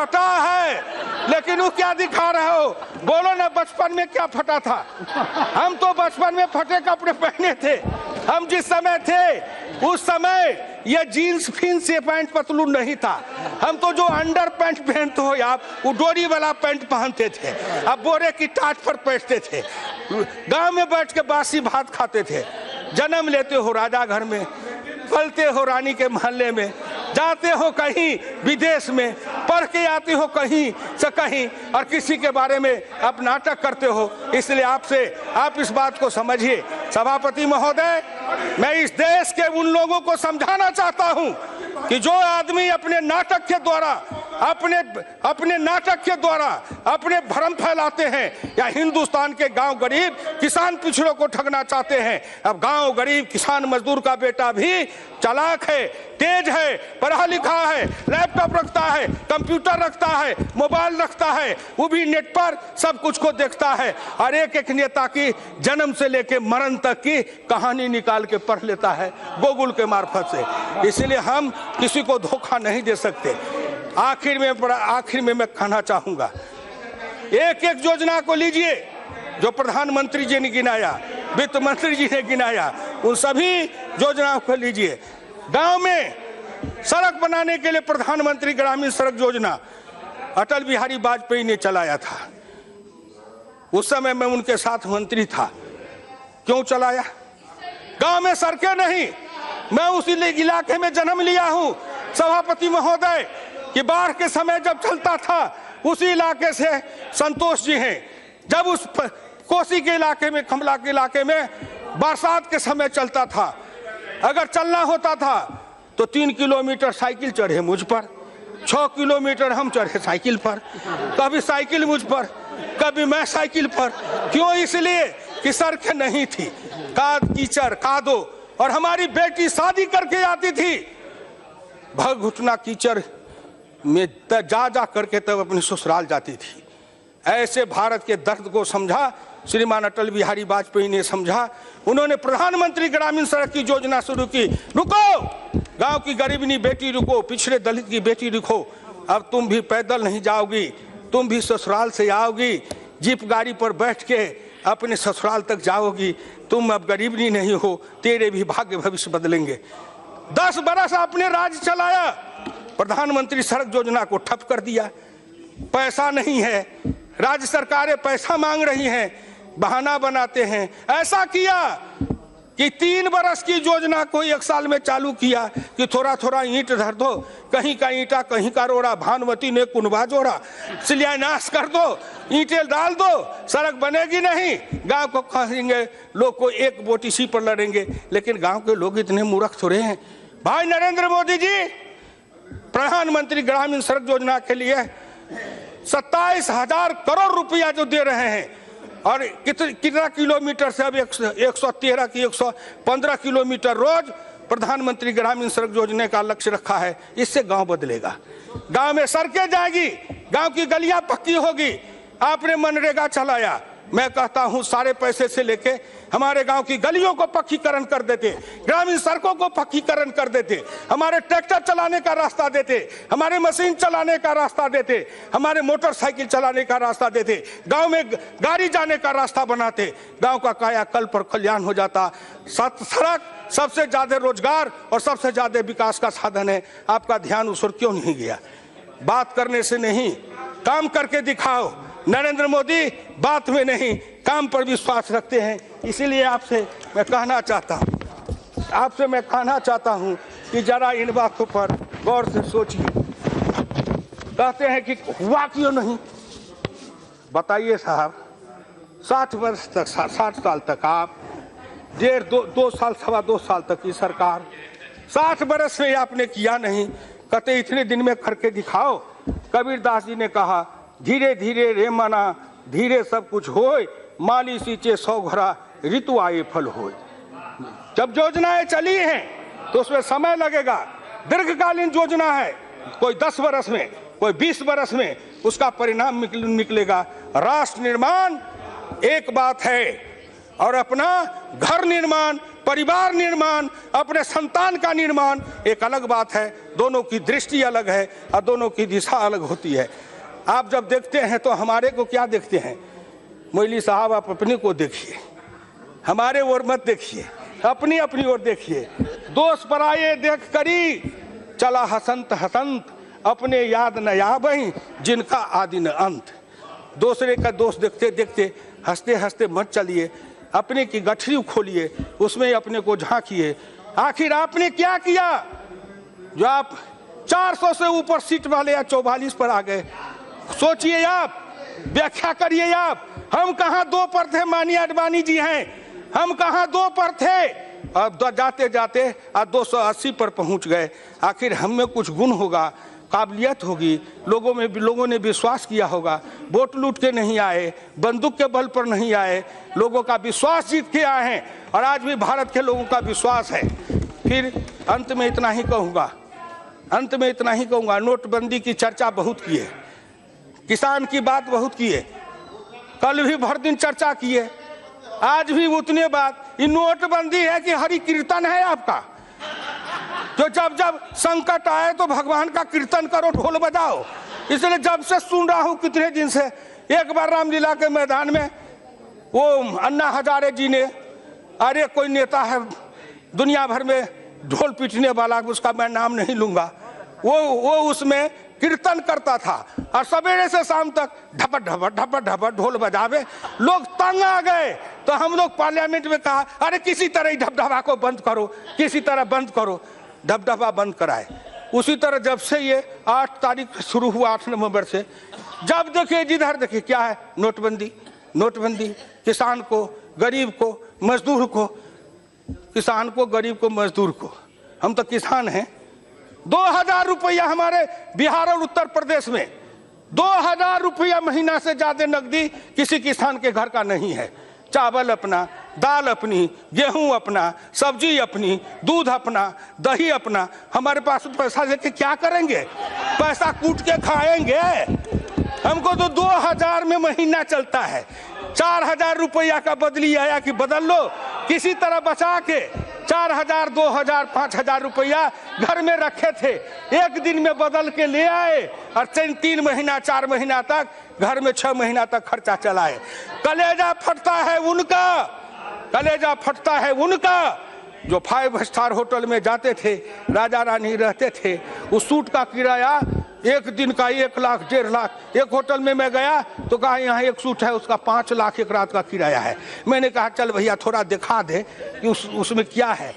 फटा है, लेकिन वो क्या दिखा रहे हो? बोलो ना, बचपन में क्या फटा था? हम तो बचपन में फटे कपड़े पहने थे। हम जिस समय थे उस समय ये जीन्स फिन्स ये पैंट पतलून नहीं था। हम तो जो अंडर पैंट पहनते हो आप, वो डोरी वाला पैंट पहनते थे। अब बोरे की टाट पर बैठते थे, गांव में बैठ के बासी भात खाते थे। जन्म लेते हो राजा घर में, पलते हो रानी के महल्ले में, जाते हो कहीं विदेश में, पढ़ के आते हो कहीं से कहीं, और किसी के बारे में आप नाटक करते हो। इसलिए आप इस बात को समझिए। सभापति महोदय, मैं इस देश के उन लोगों को समझाना चाहता हूं कि जो आदमी अपने नाटक के द्वारा अपने भ्रम फैलाते हैं, या हिंदुस्तान के गांव गरीब किसान पिछड़ों को ठगना चाहते हैं। अब गांव गरीब किसान मजदूर का बेटा भी चालाक है, तेज है, पढ़ा लिखा है, लैपटॉप रखता है, कंप्यूटर रखता है, मोबाइल रखता है, वो भी नेट पर सब कुछ को देखता है, और एक एक नेता की जन्म से लेके मरण तक की कहानी निकाल के पढ़ लेता है गूगल के मार्फत से। इसलिए हम किसी को धोखा नहीं दे सकते। आखिर में मैं कहना चाहूंगा, एक एक योजना को लीजिए जो प्रधानमंत्री जी ने गिनाया, वित्त मंत्री जी ने गिनाया, उन सभी योजनाओं को लीजिए। गांव में सड़क बनाने के लिए प्रधानमंत्री ग्रामीण सड़क योजना अटल बिहारी वाजपेयी ने चलाया था। उस समय मैं उनके साथ मंत्री था। क्यों चलाया? गांव में सड़कें नहीं। मैं उसी इलाके में जन्म लिया हूं सभापति महोदय कि बाढ़ के समय जब चलता था, उसी इलाके से संतोष जी हैं, जब उस कोसी के इलाके में, कमला के इलाके में बरसात के समय चलता था, अगर चलना होता था तो 3 किलोमीटर साइकिल चढ़े मुझ पर, 6 किलोमीटर हम चढ़े साइकिल पर, कभी साइकिल मुझ पर, कभी मैं साइकिल पर। क्यों? इसलिए कि सड़कें नहीं थी, कीचड़ कादो, और हमारी बेटी शादी करके आती थी, भर घुटना कीचड़ में जा करके तब अपने ससुराल जाती थी। ऐसे भारत के दर्द को समझा श्रीमान अटल बिहारी वाजपेयी ने, समझा। उन्होंने प्रधानमंत्री ग्रामीण सड़क की योजना शुरू की। रुको, गांव की गरीबनी बेटी रुको, पिछड़े दलित की बेटी रुको, अब तुम भी पैदल नहीं जाओगी, तुम भी ससुराल से आओगी, जीप गाड़ी पर बैठ के अपने ससुराल तक जाओगी, तुम अब गरीबनी नहीं हो, तेरे भी भाग्य भविष्य बदलेंगे। 10 बरस अपने राज्य चलाया, प्रधानमंत्री सड़क योजना को ठप कर दिया। पैसा नहीं है, राज्य सरकारें पैसा मांग रही हैं, बहाना बनाते हैं। ऐसा किया कि 3 बरस की योजना को 1 साल में चालू किया कि थोड़ा थोड़ा ईंट धर दो, कहीं का ईंटा कहीं का रोड़ा, भानुमती ने कुनबा जोड़ा, शिलान्यास कर दो, ईंटें डाल दो, सड़क बनेगी नहीं। गांव को कहेंगे, लोग को एक वोट इसी पर लड़ेंगे, लेकिन गांव के लोग इतने मूर्ख थोड़े हैं। भाई नरेंद्र मोदी जी प्रधानमंत्री ग्रामीण सड़क योजना के लिए 27,000 करोड़ रुपया जो दे रहे हैं, और कितना किलोमीटर से अब 113 की 115 किलोमीटर रोज प्रधानमंत्री ग्रामीण सड़क योजना का लक्ष्य रखा है। इससे गांव बदलेगा, गांव में सड़कें जाएगी, गांव की गलियां पक्की होगी। आपने मनरेगा चलाया, मैं कहता हूं सारे पैसे से लेके हमारे गांव की गलियों को पक्कीकरण कर देते, ग्रामीण सड़कों को पक्कीकरण कर देते, हमारे ट्रैक्टर चलाने का रास्ता देते, हमारे मशीन चलाने का रास्ता देते, हमारे मोटरसाइकिल चलाने का रास्ता देते, गांव में गाड़ी जाने का रास्ता बनाते, गांव का कायाकल्प पर कल्याण हो जाता। सड़क सबसे ज्यादा रोजगार और सबसे ज्यादा विकास का साधन है। आपका ध्यान उस ओर क्यों नहीं गया? बात करने से नहीं, काम करके दिखाओ। नरेंद्र मोदी बात में नहीं, काम पर विश्वास रखते हैं। इसीलिए आपसे मैं कहना चाहता हूं कि जरा इन बातों पर गौर से सोचिए। कहते हैं कि हुआ क्यों नहीं? बताइए साहब, 60 वर्ष तक, 60 साल तक आप, 2 साल, 2.25 साल तक की सरकार, 60 वर्ष में आपने किया नहीं। कहते इतने दिन में करके दिखाओ। कबीरदास जी ने कहा, धीरे धीरे रे मना धीरे सब कुछ होए, माली सींचे 100 घड़ा ऋतु आए फल होए। जब योजनाएं चली हैं तो उसमें समय लगेगा, दीर्घकालीन योजना है, कोई 10 वर्ष में, कोई 20 वर्ष में उसका परिणाम निकलेगा। राष्ट्र निर्माण एक बात है और अपना घर निर्माण परिवार निर्माण, अपने संतान का निर्माण एक अलग बात है। दोनों की दृष्टि अलग है और दोनों की दिशा अलग होती है। आप जब देखते हैं तो हमारे को क्या देखते हैं? मोइली साहब, आप अपने को देखिए, हमारे ओर मत देखिए, अपनी अपनी ओर देखिए। दोष पराये देख करी चला हसंत हसंत, अपने याद न याबहीं जिनका आदि न अंत। दूसरे का दोष देखते देखते हंसते हंसते मत चलिए, अपने की गठरी खोलिए, उसमें अपने को झांकिए। आखिर आपने क्या किया जो आप 400 से ऊपर सीट वाले या 44 पर आ गए? सोचिए आप, व्याख्या करिए आप। हम कहाँ 2 पर थे? माननीय आडवाणी जी हैं, हम कहाँ 2 पर थे? अब जाते जाते 280 पर पहुंच गए। आखिर हम में कुछ गुण होगा, काबिलियत होगी, लोगों ने विश्वास किया होगा। वोट लूट के नहीं आए, बंदूक के बल पर नहीं आए, लोगों का विश्वास जीत के आए हैं और आज भी भारत के लोगों का विश्वास है। फिर अंत में इतना ही कहूँगा, नोटबंदी की चर्चा बहुत की है, किसान की बात बहुत की है, कल भी भर दिन चर्चा की है, आज भी उतने बात। ये नोटबंदी है कि हरि कीर्तन है आपका? जो जब जब संकट आए तो भगवान का कीर्तन करो, ढोल बजाओ। इसलिए जब से सुन रहा हूं कितने दिन से, एक बार रामलीला के मैदान में वो अन्ना हजारे जी ने, अरे कोई नेता है दुनिया भर में ढोल पीटने वाला, उसका मैं नाम नहीं लूंगा, वो उसमें कीर्तन करता था और सवेरे से शाम तक ढपट ढपट ढपट ढपट ढोल बजावे। लोग तंग आ गए तो हम लोग पार्लियामेंट में कहा, अरे किसी तरह ढपढपा को बंद करो, किसी तरह बंद करो। ढपढपा बंद कराए। उसी तरह जब से ये 8 तारीख शुरू हुआ, 8 नवंबर से, जब देखिए जिधर देखिए क्या है? नोटबंदी। किसान को, गरीब को, मजदूर को, किसान को, गरीब को, मजदूर को। हम तो किसान हैं। 2000 रुपया हमारे बिहार और उत्तर प्रदेश में 2000 रुपया महीना से ज्यादा नकदी किसी किसान के घर का नहीं है। चावल अपना, दाल अपनी, गेहूं अपना, सब्जी अपनी, दूध अपना, दही अपना। हमारे पास पैसा लेके क्या करेंगे? पैसा कूट के खाएंगे। हमको तो 2000 में महीना चलता है। 4000 रुपया का बदली आया कि बदल लो, किसी तरह बचा के 4000, 2000, 5000 रुपया घर में रखे थे, एक दिन में बदल के ले आए और 3 महीना 4 महीना तक घर में 6 महीना तक खर्चा चलाए। कलेजा फटता है उनका जो 5 स्टार होटल में जाते थे, राजा रानी रहते थे। उस सूट का किराया एक दिन का 1 लाख 1.5 लाख। एक होटल में मैं गया तो कहा यहाँ एक सूट है, उसका 5 लाख एक रात का किराया है। मैंने कहा चल भैया थोड़ा दिखा दे कि उसमें क्या है।